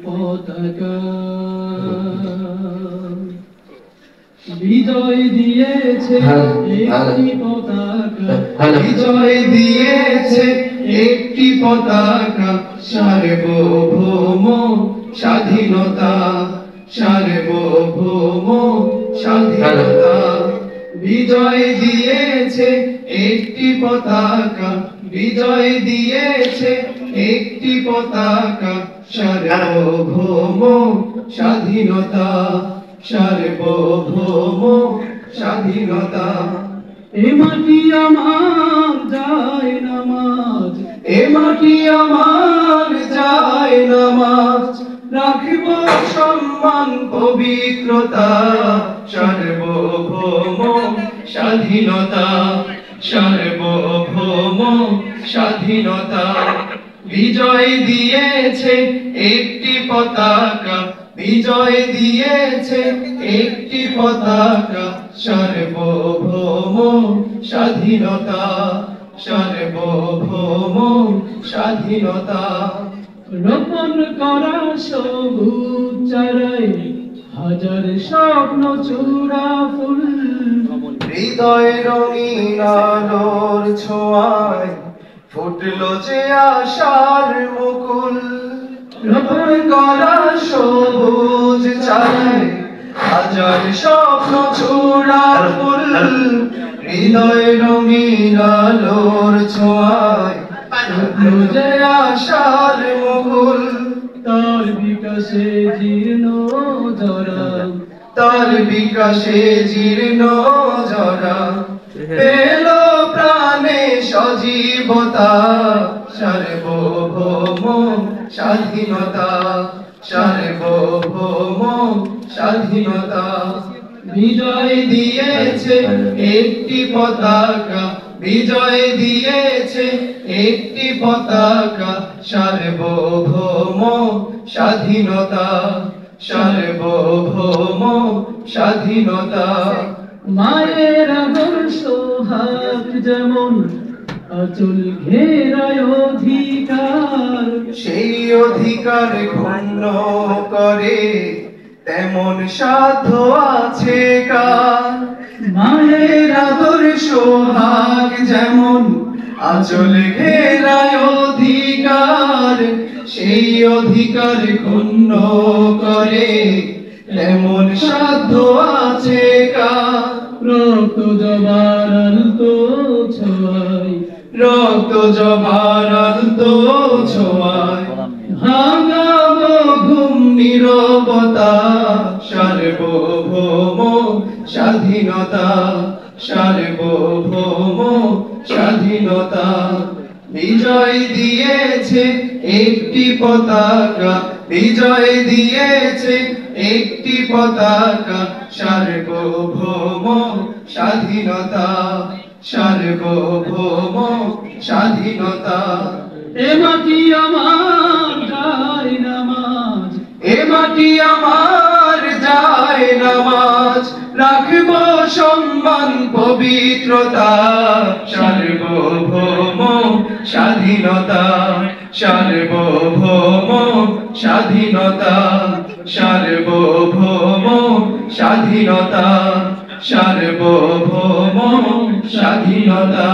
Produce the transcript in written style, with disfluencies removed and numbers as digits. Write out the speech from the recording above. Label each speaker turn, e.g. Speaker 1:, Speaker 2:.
Speaker 1: পতাকা বিজয় দিয়েছে একটি পতাকা, বিজয় দিয়েছে একটি পতাকা, সার্বভৌম স্বাধীনতা, সার্বভৌম স্বাধীনতা। বিজয় দিয়েছে একটি পতাকা, বিজয় দিয়েছে একটি পতাকা, সার্বভৌম স্বাধীনতা, সার্বভৌম স্বাধীনতা। এ মাটি আমার যায় নামাজ, এ মাটি আমার যায় নামাজ, রাখিব সম্মান পবিত্রতা, সার্বভৌম স্বাধীনতা, সার্বভৌম স্বাধীনতা। বিজয় দিয়েছে একটি পতাকা, বিজয় দিয়েছে একটি পতাকা, সার্বভৌম স্বাধীনতা, সার্বভৌম স্বাধীনতা। রোপণ করা সবুজ চারায় হাজার স্বপ্ন চূড়া ফুল, হৃদয় রঙিন আলোর ছোঁয়ায় ফুটলো যে আশার মুকুল। রোপণ করা সবুজ চারায় হাজার স্বপ্ন চূড়া ফুল, হৃদয় রঙিন আলোর ছোঁয়ায় ফুটলো যে আশার মুকুল। তার বিকাশে জীর্ণ জরা, তার বিকাশে জীর্ণ জরা, পেল প্রাণে সজীবতা, সার্বভৌম স্বাধীনতা, সার্বভৌম স্বাধীনতা। বিজয় দিয়েছে একটি পতাকা, বিজয় দিয়েছে একটি পতাকা, সার্বভৌম স্বাধীনতা, সার্বভৌম স্বাধীনতা। মায়ের আদর্শ হাত যেমন আঁচল ঘেরায় অধিকার, সেই অধিকার ক্ষুণ্ণ করে তেমন সাধ্য আছে কার। মায়ের আদর্শ হাত যেমন আঁচল ঘেরায় অধিকার, সেই অধিকার ক্ষুণ্ণ করে তেমন সাধ্য আছে কার। রক্ত জবার আলতো ছোঁয়ায়, রক্ত জবার আলতো ছোঁয়ায়, ভাঙাবো ঘুম নীরবতা, সার্বভৌম স্বাধীনতা, সার্বভৌম স্বাধীনতা। বিজয় দিয়েছে একটি পতাকা, বিজয় দিয়েছে একটি পতাকা, সার্বভৌম স্বাধীনতা, সার্বভৌম স্বাধীনতা। এ মাটি আমার যায় নামাজ, এ মাটি আমার যায় নামাজ, রাখব সম্মান পবিত্রতা, সার্বভৌম স্বাধীনতা, সার্বভৌম স্বাধীনতা, সার্বভৌম স্বাধীনতা, সার্বভৌম স্বাধীনতা।